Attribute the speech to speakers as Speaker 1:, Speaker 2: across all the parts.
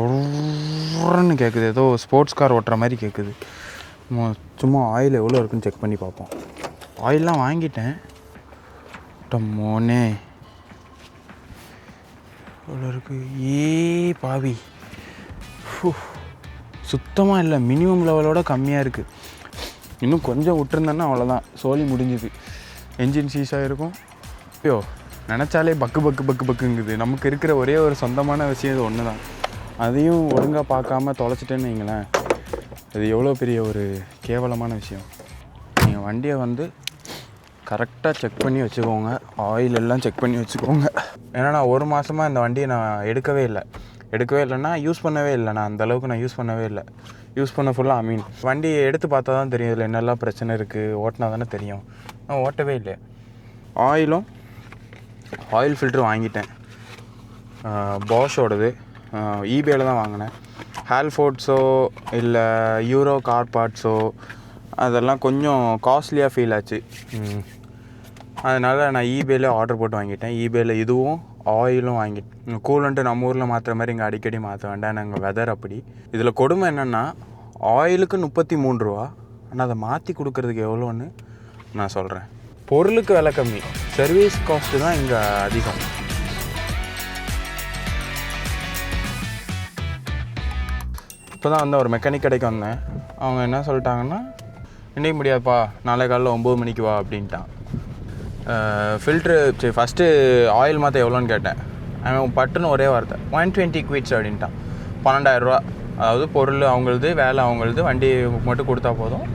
Speaker 1: ஒருன்னு கேட்குது, ஏதோ sports car ஓட்டுற மாதிரி கேட்குது. சும்மா ஆயில் எவ்வளோ இருக்குன்னு செக் பண்ணி பார்ப்போம். ஆயிலெலாம் வாங்கிட்டேன். மோனே எவ்வளோ இருக்குது? பாவி, சுத்தமாக இல்லை, மினிமம் லெவலோட கம்மியாக இருக்குது. இன்னும் கொஞ்சம் விட்டுருந்தேன்னா அவ்வளோதான், சோலி முடிஞ்சுது. என்ஜின் சீஸாக இருக்கும். ஐயோ, நினச்சாலே பக்கு பக்கு பக்கு பக்குங்குது. நமக்கு இருக்கிற ஒரே ஒரு சொந்தமான விஷயம் இது ஒன்று தான். அதையும் ஒழுங்காக பார்க்காம தொலைச்சிட்டேன்னு வைங்களேன், அது எவ்வளோ பெரிய ஒரு கேவலமான விஷயம். நீங்கள் வண்டியை கரெக்டாக செக் பண்ணி வச்சுக்கோங்க. ஆயில் எல்லாம் செக் பண்ணி வச்சுக்கோங்க. ஏன்னா நான் 1 மாதமாக இந்த வண்டியை நான் எடுக்கவே இல்லைன்னா யூஸ் பண்ணவே இல்லை. நான் அந்தளவுக்கு நான் யூஸ் பண்ணவே இல்லை. யூஸ் பண்ண ஃபுல்லாக வண்டியை எடுத்து பார்த்தா தான் தெரியும் இதில் என்னெல்லாம் பிரச்சனை இருக்குது. ஓட்டினா தானே தெரியும். நான் ஓட்டவே இல்லை. ஆயில் ஃபில்ட்ரு வாங்கிட்டேன். பாஷோடது ஈபேயில் தான் வாங்கினேன். ஹால்ஃபோர்ட்ஸோ இல்லை யூரோ கார் பார்ட்ஸோ அதெல்லாம் கொஞ்சம் காஸ்ட்லியாக ஃபீல் ஆச்சு. அதனால் நான் ஈபேயில் ஆர்டர் போட்டு வாங்கிட்டேன். ஈபேயில் இதுவும் ஆயிலும் வாங்கிட்டேன். கூலண்ட்டு நம்ம ஊரில் மாற்றுற மாதிரி இங்கே அடிக்கடி மாற்ற வேண்டாம். நாங்கள் வெதர் அப்படி. இதில் கொடுமை என்னென்னா, ஆயிலுக்கு 33 ரூபா, ஆனால் அதை மாற்றி கொடுக்குறதுக்கு எவ்வளோன்னு நான் சொல்கிறேன். பொருளுக்கு விலை கம்மி, சர்வீஸ் காஸ்ட்டு தான் இங்கே அதிகம். இப்போ தான் ஒரு மெக்கானிக் கடைக்கு வந்தேன். அவங்க என்ன சொல்லிட்டாங்கன்னா, இன்றைக்கி முடியாதுப்பா, நாளை காலையில் 9 மணிக்கு வா அப்படின்ட்டான். ஃபில்ட்ரு ஃபஸ்ட்டு ஆயில் மாற்ற எவ்வளோன்னு கேட்டேன். அவன் பட்டுன்னு ஒரே வார்த்தை 120 குவிட்ஸ் அப்படின்ட்டான். 12,000 ரூபா. அதாவது பொருள் அவங்களது, வேலை அவங்களது, வண்டி மட்டும் கொடுத்தா போதும்,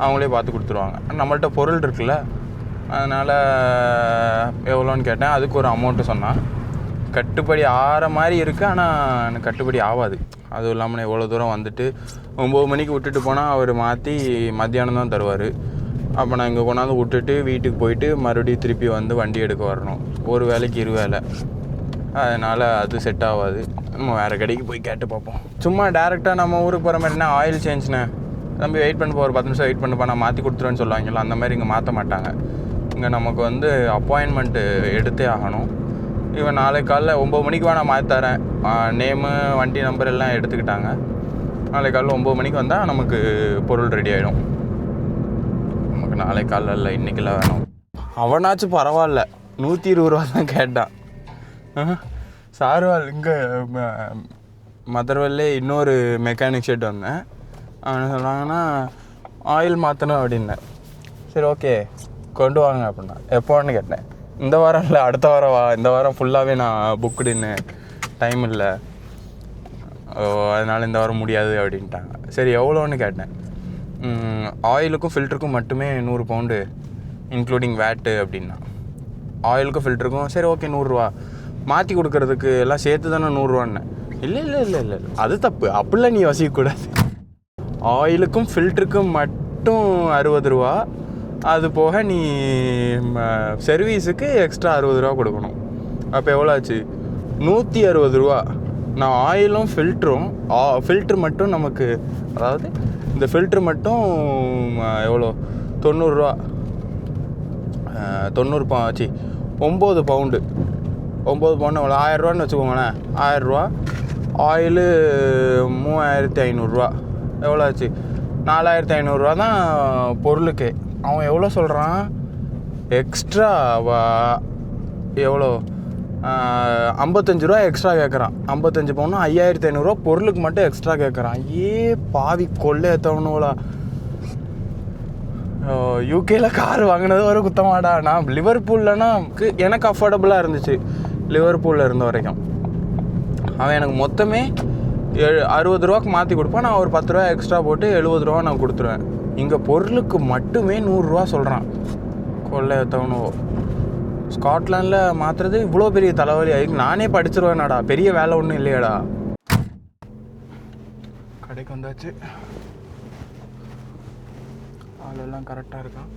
Speaker 1: அவங்களே பார்த்து கொடுத்துருவாங்க. நம்மள்ட்ட பொருள் இருக்குல்ல, அதனால் எவ்வளோன்னு கேட்டேன். அதுக்கு ஒரு அமௌண்ட்டு சொன்னான். கட்டுப்படி ஆகிற மாதிரி இருக்குது, ஆனால் எனக்கு கட்டுப்படி ஆகாது. அதுவும் இல்லாமல் நான் எவ்வளோ தூரம் வந்துட்டு 9 மணிக்கு விட்டுட்டு போனால் அவர் மாற்றி மத்தியானம் தான் தருவார். அப்போ நான் இங்கே கொண்டாந்து விட்டுட்டு வீட்டுக்கு போயிட்டு மறுபடியும் திருப்பி வண்டி எடுக்க வரணும். ஒரு வேலைக்கு 2 வேலை. அதனால் அது செட் ஆகாது. நம்ம வேறு கடைக்கு போய் கேட்டு பார்ப்போம். சும்மா டேரெக்டாக நம்ம ஊருக்கு போகிற மாதிரினா ஆயில் சேஞ்ச்ண்ணே, தம்பி வெயிட் பண்ணப்போ ஒரு 10 நிமிஷம் வெயிட் பண்ணப்பா, நான் மாற்றி கொடுத்துருவேன்னு சொல்லுவாங்கல்ல, அந்த மாதிரி இங்கே மாற்ற மாட்டாங்க. இங்கே நமக்கு அப்பாயின்மெண்ட்டு எடுத்தே ஆகணும். இவன் நாளைக்கு காலைல 9 மணிக்கு நான் மாற்றி தரேன், நேமு வண்டி நம்பர் எல்லாம் எடுத்துக்கிட்டாங்க. நாளைக்கு காலைல 9 மணிக்கு வந்தால் நமக்கு பொருள் ரெடி ஆகிடும். நமக்கு நாளைக்கு காலைல இல்லை, இன்றைக்கெல்லாம் வேணும். அவனாச்சும் பரவாயில்ல, 120 ரூபா தான் கேட்டான். சார்வால் இங்கே மதுரவல்லே இன்னொரு மெக்கானிக் ஷெட் வந்தேன். அவன் சொன்னாங்கன்னா ஆயில் மாற்றணும் அப்படின்னேன். சரி ஓகே கொண்டு வாங்க அப்படின்னா. எப்போன்னு கேட்டேன். இந்த வாரம் இல்லை, அடுத்த வாரம் வா, இந்த வாரம் ஃபுல்லாகவே நான் புக்குடுன்னு, டைம் இல்லை, அதனால் இந்த வாரம் முடியாது அப்படின்ட்டாங்க. சரி எவ்வளோன்னு கேட்டேன். ஆயிலுக்கும் ஃபில்டருக்கும் மட்டுமே 100 பவுண்டு இன்க்ளூடிங் வேட்டு அப்படின்னா. ஆயிலுக்கும் ஃபில்டருக்கும் சரி ஓகே 100 ரூபா, மாற்றி கொடுக்கறதுக்கு எல்லாம் சேர்த்து தானே 100 ரூபான்னு. இல்லை அது தப்பு, அப்படிலாம் நீ வசிக்கக்கூடாது. ஆயிலுக்கும் ஃபில்டருக்கும் மட்டும் 60 ரூபா, அது போக நீ சர்வீஸுக்கு எக்ஸ்ட்ரா 60 ரூபா கொடுக்கணும். அப்போ எவ்வளோ ஆச்சு? 160 ரூபா. நான் ஆயிலும் ஃபில்ட்ரு மட்டும் நமக்கு, அதாவது இந்த ஃபில்ட்ரு மட்டும் எவ்வளோ, 90 ரூபா, 9 பவுண்டு. 9 பவுண்டு எவ்வளோ, 1000 ரூபான்னு வச்சுக்கோங்களேன். 1000 ரூபா. ஆயிலு 3500 ரூபா. எவ்வளோ ஆச்சு? 4500 ரூபா தான் பொருளுக்கு. அவன் எவ்வளோ சொல்கிறான் எக்ஸ்ட்ரா? எவ்வளோ, 55 ரூபா எக்ஸ்ட்ரா கேட்குறான். 55 பவுன்னா 5500 ரூபா பொருளுக்கு மட்டும் எக்ஸ்ட்ரா கேட்குறான். பாவி கொள்ளை ஏற்றவனுங்களா. யூகேயில் கார் வாங்கினது ஒரு குத்தமாடா. நான் லிவர்பூல்லனா எனக்கு அஃபோர்டபுளாக இருந்துச்சு, லிவர்பூலில் இருந்த வரைக்கும். அவன் எனக்கு மொத்தமே 60 ரூபாய்க்கு மாற்றி கொடுப்பான். நான் ஒரு 10 ரூபா எக்ஸ்ட்ரா போட்டு 70 ரூபா நான் கொடுத்துருவேன். இங்கே பொருளுக்கு மட்டுமே 100 ரூபா சொல்கிறான். கொள்ளை ஏற்றவனுவோ. ஸ்காட்லாண்டில் மாற்றுறது இவ்வளோ பெரிய தலைவலி, அதுக்கு நானே படிச்சிருவேனாடா, பெரிய வேலை ஒன்றும் இல்லையாடா. கடைக்கு வந்தாச்சு, ஆளெல்லாம் கரெக்டாக இருக்கான்.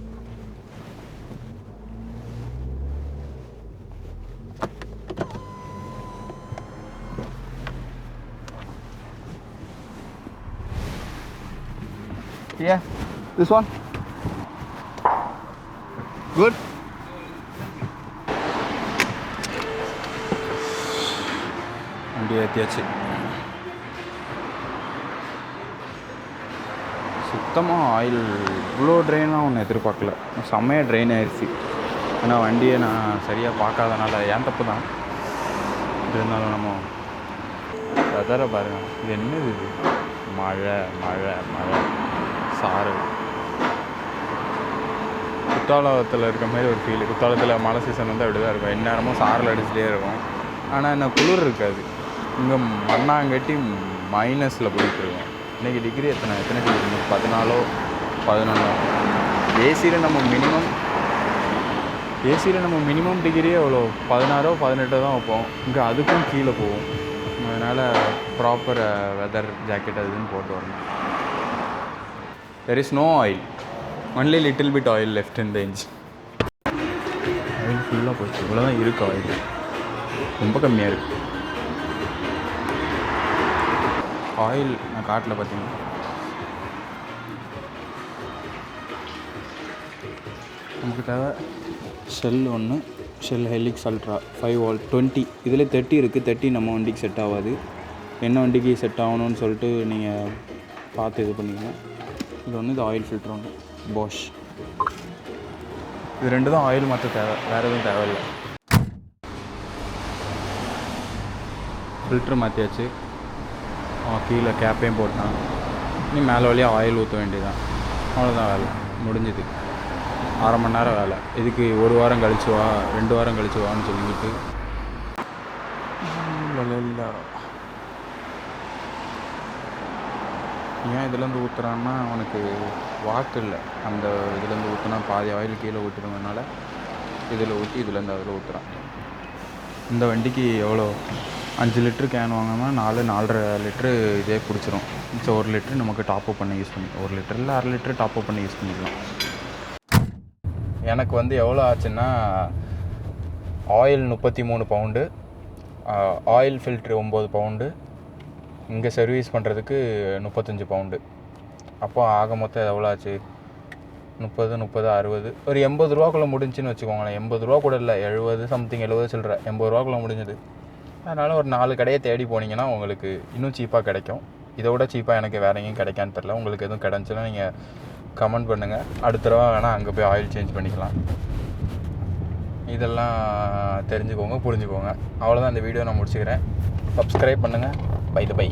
Speaker 1: Yeah, this one. Good. வண்டி ஏற்றியாச்சு. சுத்தமாக ஆயில் இவ்வளோ ட்ரெயினாக ஒன்று எதிர்பார்க்கல, செம்மையாக ட்ரெயின் ஆயிடுச்சு. ஏன்னா வண்டியை நான் சரியாக பார்க்காதனால ஏன் தப்பு தான். இருந்தாலும் நம்ம வெதரை பாருங்கள், இது என்னது இது, மழை மழை மழை சாறு. குத்தாலத்தில் இருக்க மாதிரி ஒரு ஃபீல். குத்தாலத்தில் மழை சீசன் வந்து அப்படி தான் இருக்கும், எந்நேரமும் சாரில் அடிச்சுட்டே இருக்கும். ஆனால் என்ன குளிர் இருக்காது. இங்கே மண்ணாங்கட்டி மைனஸில் போயிட்டுருக்கோம். இன்றைக்கி டிகிரி எத்தனை டிகிரி, 14 11. ஏசியில் நம்ம மினிமம் டிகிரியே எவ்வளோ 16 18 தான் வைப்போம். இங்கே அதுக்கும் கீழே போகும். அதனால் ப்ராப்பர் வெதர் ஜாக்கெட் அதுன்னு போட்டு வரணும். There is no oil, only little bit oil left in the engine. Oil ஃபுல்லாக போச்சு, இவ்வளோ தான் இருக்குது. ஆயில் ரொம்ப கம்மியாக இருக்குது. ஆயில் நான் காட்டில் பார்த்தீங்கன்னா நமக்கு தேவை ஷெல் ஒன்று, ஷெல் ஹெலிக்ஸ் அல்ட்ரா 5 volt 20. இதில் 30 இருக்குது. 30 நம்ம வண்டிக்கு செட் ஆகாது. என்ன வண்டிக்கு செட் ஆகணும்னு சொல்லிட்டு நீங்கள் பார்த்து இது பண்ணிக்கலாம். இது ஒன்று, இது ஆயில் ஃபில்ட்ரு ஒன்று போஷ். இது 2 தான் ஆயில் மாற்ற தேவை, வேறு எதுவும் தேவையில்லை. ஃபில்ட்ரு மாற்றியாச்சு, கீழே கேப்பையும் போட்டான். நீ மேலே வழியாக ஆயில் ஊற்ற வேண்டியதான், அவ்வளோதான் வேலை முடிஞ்சுது. 1/2 மணி நேரம் வேலை. இதுக்கு 1 வாரம் கழிச்சு வா, 2 வாரம் கழிச்சு வான்னு சொல்லிக்கிட்டு இல்லை. ஏன் இதுலேருந்து ஊற்றுறான்னா அவனுக்கு வாக்கு இல்லை. அந்த இதுலேருந்து ஊற்றுனா பாதி ஆயில் கீழே ஊற்றிடுவதுனால இதில் ஊற்றி இதுலேருந்து அதில் ஊற்றுறான். இந்த வண்டிக்கு எவ்வளோ 5 லிட்ரு கேன் வாங்கினா 4-4.5 லிட்ரு இதே பிடிச்சிரும். மிச்சம் 1 லிட்ரு நமக்கு டாப்அப் பண்ணி யூஸ் பண்ணி, 1 லிட்டர் இல்லை 1/2 லிட்ரு டாப்அப் பண்ணி யூஸ் பண்ணிக்கலாம். எனக்கு வந்து எவ்வளோ ஆச்சுன்னா, oil 33 pound, oil filter 9 pound, இங்கே சர்வீஸ் பண்ணுறதுக்கு 35 பவுண்டு. அப்போ ஆக மொத்தம் எவ்வளோ ஆச்சு, 30 60 ஒரு 80 ரூபாக்குள்ளே முடிஞ்சுன்னு வச்சுக்கோங்களேன். 80 ரூபா கூட இல்லை, 70 சம்திங், 70 சில்லற, 80 ரூபாக்குள்ளே முடிஞ்சுது. அதனால் ஒரு 4 கடையை தேடி போனீங்கன்னா உங்களுக்கு இன்னும் சீப்பாக கிடைக்கும். இதை விட சீப்பாக எனக்கு வேறு எங்கேயும் கிடைக்கான்னு தெரில. உங்களுக்கு எதுவும் கிடந்துச்சுன்னா நீங்கள் கமெண்ட் பண்ணுங்கள். அடுத்த தடவை வேணால் அங்கே போய் ஆயில் சேஞ்ச் பண்ணிக்கலாம். இதெல்லாம் தெரிஞ்சுக்கோங்க, புரிஞ்சுக்கோங்க. அவ்வளோதான், இந்த வீடியோ நான் முடிச்சுக்கிறேன். சப்ஸ்கிரைப் பண்ணுங்கள். பை.